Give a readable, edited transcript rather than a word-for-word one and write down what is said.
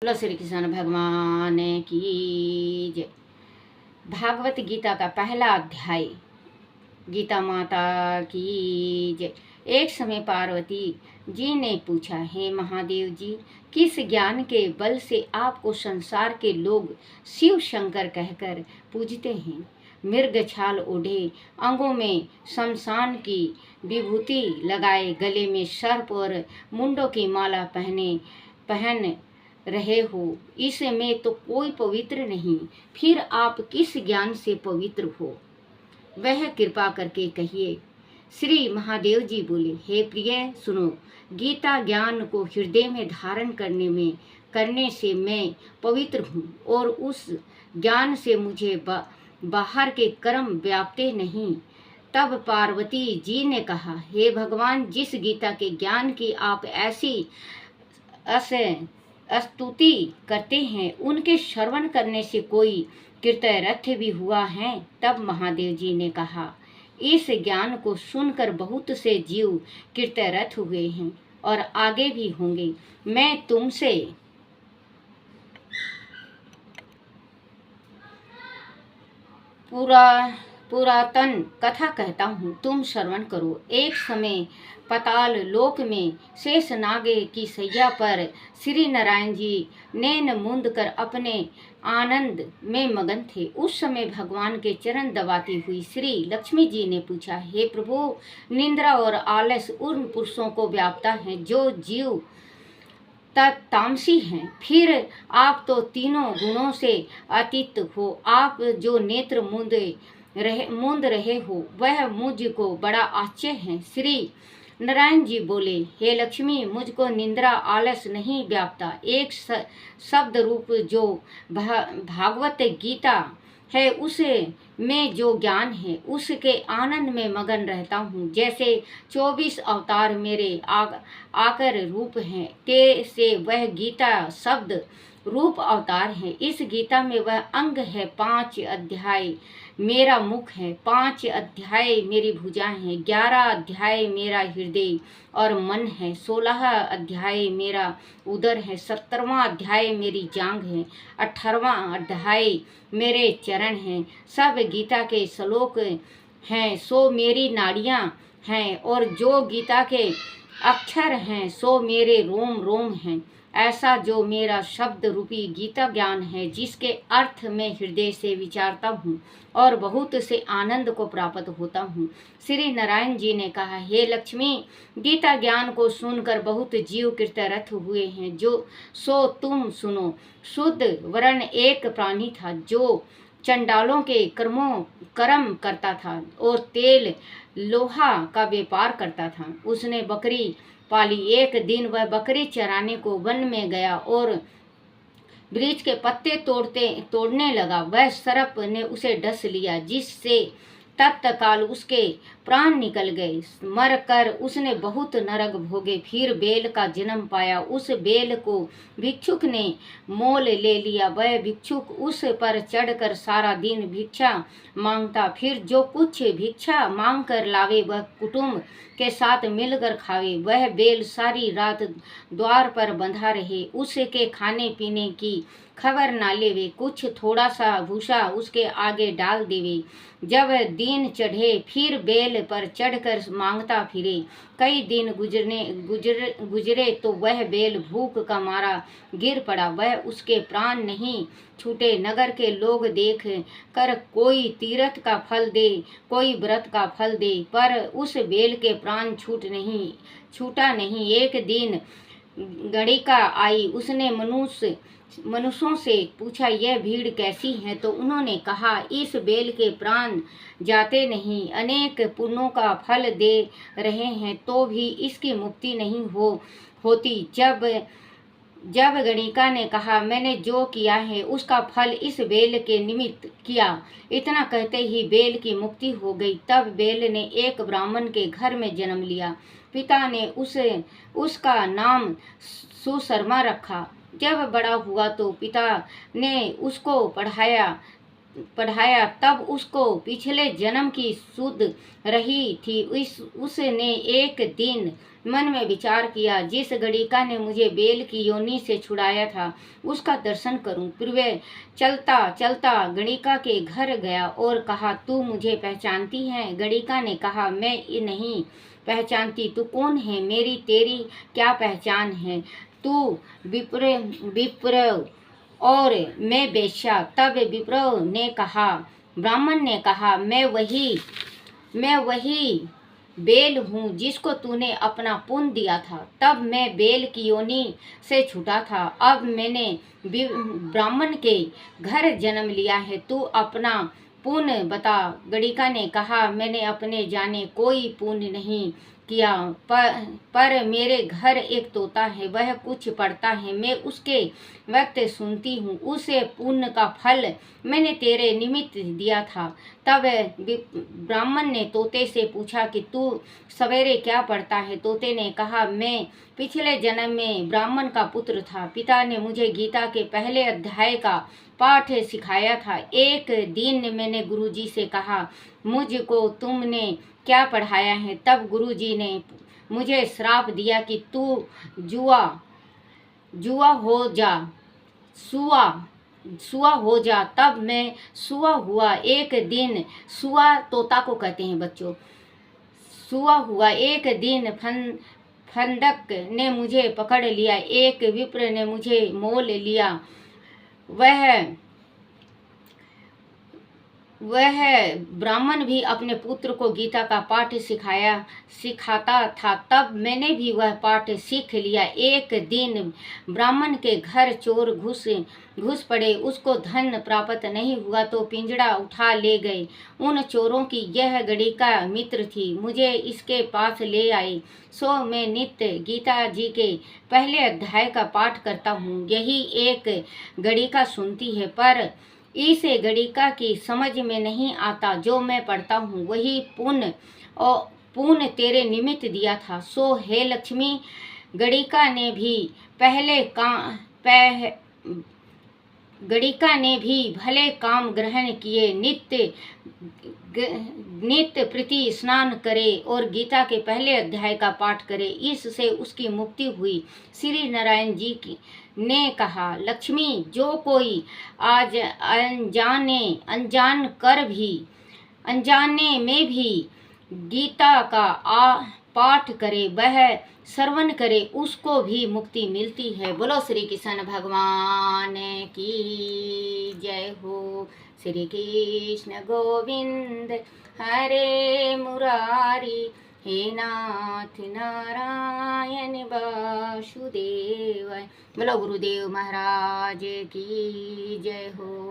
बोलो श्री कृष्ण भगवान की जय। भागवत गीता का पहला अध्याय। गीता माता की जय। एक समय पार्वती जी ने पूछा, हे महादेव जी, किस ज्ञान के बल से आपको संसार के लोग शिव शंकर कहकर पूजते हैं? मृग छाल ओढ़े, अंगों में शमशान की विभूति लगाए, गले में सर्प और मुंडों की माला पहन रहे हो, इसमें तो कोई पवित्र नहीं। फिर आप किस ज्ञान से पवित्र हो, वह कृपा करके कहिए। श्री महादेव जी बोले, हे प्रिय सुनो, गीता ज्ञान को हृदय में धारण करने से मैं पवित्र हूँ और उस ज्ञान से मुझे बाहर के कर्म व्यापते नहीं। तब पार्वती जी ने कहा, हे भगवान, जिस गीता के ज्ञान की आप ऐसी स्तुति करते हैं, उनके श्रवण करने से कोई कृतरथ भी हुआ है? तब महादेव जी ने कहा, इस ज्ञान को सुनकर बहुत से जीव कृतरथ हुए हैं और आगे भी होंगे। मैं तुमसे पुरातन कथा कहता हूँ, तुम श्रवण करो। एक समय पाताल लोक में शेषनाग की सैया पर श्री नारायण जी नैन मूंद कर अपने आनंद में मगन थे। उस समय भगवान के चरण दबाती हुई श्री लक्ष्मी जी ने पूछा, हे प्रभु, निंद्रा और आलस उन पुरुषों को व्यापता है जो जीव तामसी हैं। फिर आप तो तीनों गुणों से अतीत हो। आप जो नेत्र मूंद रहे हो, वह मुझको बड़ा आश्चर्य है। श्री नारायण जी बोले, हे लक्ष्मी, मुझको निंद्रा आलस नहीं व्यापता। एक शब्द रूप जो भागवत गीता है, उसे में जो ज्ञान है, उसके आनंद में मगन रहता हूँ। जैसे 24 अवतार मेरे आकर रूप हैं, से वह गीता शब्द रूप अवतार है। इस गीता में वह अंग है। 5 अध्याय मेरा मुख है, 5 अध्याय मेरी भुजाएं हैं, 11 अध्याय मेरा हृदय और मन है, 16 अध्याय मेरा उदर है, 17वां अध्याय मेरी जांघ है, 18वां अध्याय मेरे चरण हैं। सब गीता के श्लोक हैं, सो मेरी नाड़ियां हैं, और जो गीता के अक्षर हैं, सो मेरे रोम रोम हैं। ऐसा जो मेरा शब्द रूपी गीता ज्ञान है, जिसके अर्थ में हृदय से विचारता हूँ और बहुत से आनंद को प्राप्त होता हूँ। श्री नारायण जी ने कहा, हे लक्ष्मी, गीता ज्ञान को सुनकर बहुत जीव कृतरथ हुए हैं। सो तुम सुनो। शुद्ध वर्ण एक प्राणी था, जो चंडालों के कर्म करता था और तेल लोहा का व्यापार करता था। उसने बकरी पाली। एक दिन वह बकरी चराने को वन में गया और वृक्ष के पत्ते तोड़ने लगा। वह सर्प ने उसे डस लिया, जिससे तत्काल उसके प्राण निकल गए। मर कर उसने बहुत नरक भोगे। फिर बेल का जन्म पाया। उस बेल को भिक्षुक ने मोल ले लिया। वह भिक्षुक उस पर चढ़कर सारा दिन भिक्षा मांगता। फिर जो कुछ भिक्षा मांग कर लावे, वह कुटुंब के साथ मिलकर खावे। वह बेल सारी रात द्वार पर बंधा रहे, उसके खाने पीने की खबर ना लेवे। कुछ थोड़ा सा भूसा उसके आगे डाल देवे। जब दिन चढ़े, फिर बेल पर चढ़कर मांगता फिरे। कई दिन गुजरे तो वह बेल भूख का मारा गिर पड़ा। वह उसके प्राण नहीं छूटे। नगर के लोग देख कर कोई तीर्थ का फल दे, कोई व्रत का फल दे, पर उस बेल के प्राण छूटा नहीं। एक दिन गणिका आई। उसने मनुष्यों से पूछा, यह भीड़ कैसी है? तो उन्होंने कहा, इस बेल के प्राण जाते नहीं, अनेक पुण्यों का फल दे रहे हैं, तो भी इसकी मुक्ति नहीं होती। जब गणिका ने कहा, मैंने जो किया है उसका फल इस बेल के निमित्त किया, इतना कहते ही बेल की मुक्ति हो गई। तब बेल ने एक ब्राह्मण के घर में जन्म लिया। पिता ने उसका नाम सुशर्मा रखा। जब बड़ा हुआ तो पिता ने उसको पढ़ाया। पढ़ाया तब उसको पिछले जन्म की सुध रही थी। उसने एक दिन मन में विचार किया, जिस गणिका ने मुझे बेल की योनि से छुड़ाया था उसका दर्शन करूं। फिर चलता चलता गणिका के घर गया और कहा, तू मुझे पहचानती है? गणिका ने कहा, मैं नहीं पहचानती। तू कौन है? मेरी तेरी क्या पहचान है? तू विप्र विप्र और मैं वेश्या। तब विप्र ने कहा, ब्राह्मण ने कहा, मैं वही बेल हूँ जिसको तूने अपना पुण्य दिया था। तब मैं बेल की योनि से छूटा था। अब मैंने ब्राह्मण के घर जन्म लिया है। तू अपना पुण्य बता। गणिका ने कहा, मैंने अपने जाने कोई पुण्य नहीं किया, पर मेरे घर एक तोता है, वह कुछ पढ़ता है, मैं उसके वक्त सुनती हूँ। उसे पुण्य का फल मैंने तेरे निमित्त दिया था। तब ब्राह्मण ने तोते से पूछा कि तू सवेरे क्या पढ़ता है? तोते ने कहा, मैं पिछले जन्म में ब्राह्मण का पुत्र था। पिता ने मुझे गीता के पहले अध्याय का पाठ सिखाया था। एक दिन मैंने गुरुजी से कहा, मुझको तुमने क्या पढ़ाया है? तब गुरुजी ने मुझे श्राप दिया कि तू जुआ हो जा, सुआ हो जा। तब मैं सुआ हुआ। एक दिन सुआ तोता को कहते हैं बच्चों। सुआ हुआ। एक दिन फंदक ने मुझे पकड़ लिया। एक विप्र ने मुझे मोल लिया। वह ब्राह्मण भी अपने पुत्र को गीता का पाठ सिखाता था। तब मैंने भी वह पाठ सीख लिया। एक दिन ब्राह्मण के घर चोर घुस पड़े। उसको धन प्राप्त नहीं हुआ तो पिंजड़ा उठा ले गए। उन चोरों की यह गणिका मित्र थी। मुझे इसके पास ले आई। सो मैं नित्य गीता जी के पहले अध्याय का पाठ करता हूँ। यही एक गणिका सुनती है, पर इस गणिका की समझ में नहीं आता। जो मैं पढ़ता हूँ वही पुण्य तेरे निमित्त दिया था। सो हे लक्ष्मी, गणिका ने भी भले काम ग्रहण किए। नित्य प्रति स्नान करे और गीता के पहले अध्याय का पाठ करे। इससे उसकी मुक्ति हुई। श्री नारायण जी ने कहा, लक्ष्मी, जो कोई आज अनजाने में भी गीता का पाठ करे, वह श्रवण करे, उसको भी मुक्ति मिलती है। बोलो श्री कृष्ण भगवान की जय हो। श्री कृष्ण गोविंद हरे मुरारी, हे नाथ नारायण वासुदेव। बोलो गुरुदेव महाराज की जय हो।